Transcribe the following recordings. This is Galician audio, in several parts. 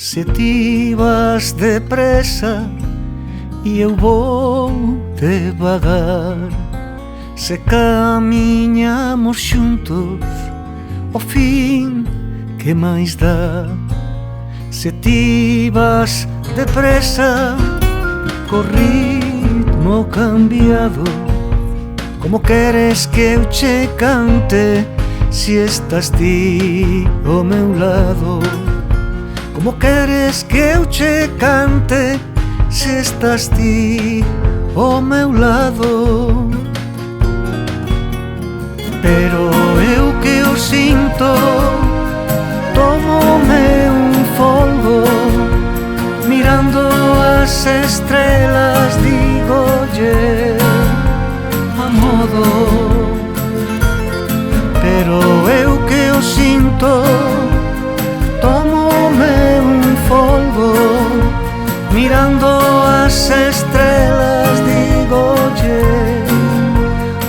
Se ti vas depresa e eu vou devagar, se camiñamos xuntos, ao fin que máis dá? Se ti vas depresa, co ritmo cambiado, como queres que eu che cante si estás ti ao meu lado? Como queres que eu che cante si estás ti ao meu lado? Pero eu que o sinto, tómome un folgo, mirando as estrelas digolle a modo. Pero eu que o sinto, tómome un folgo, mirando as estrelas digolle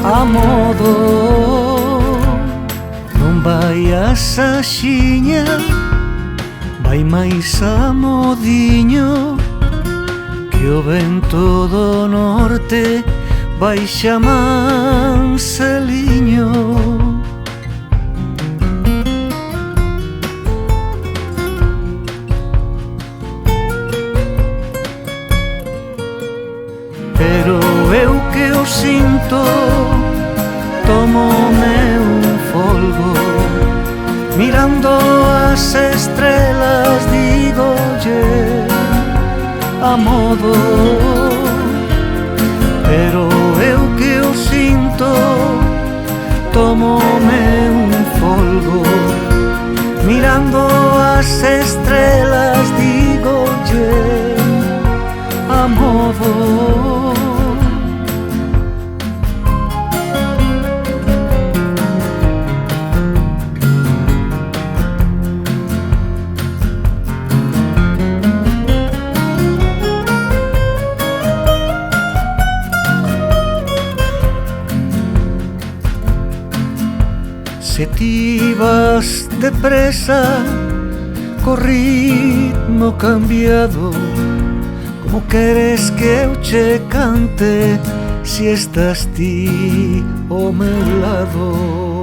a modo. Non vai a saxiña, vai máis a modiño, que o vento do norte vai xa manseliño. Pero eu que o sinto, tómome un folgo, mirando as estrelas digolle a modo. Pero eu que o sinto, tómome un folgo, mirando as estrelas digolle a modo. Se ti vas depresa, co ritmo cambiado, como queres que eu che cante si estás ti ao meu lado?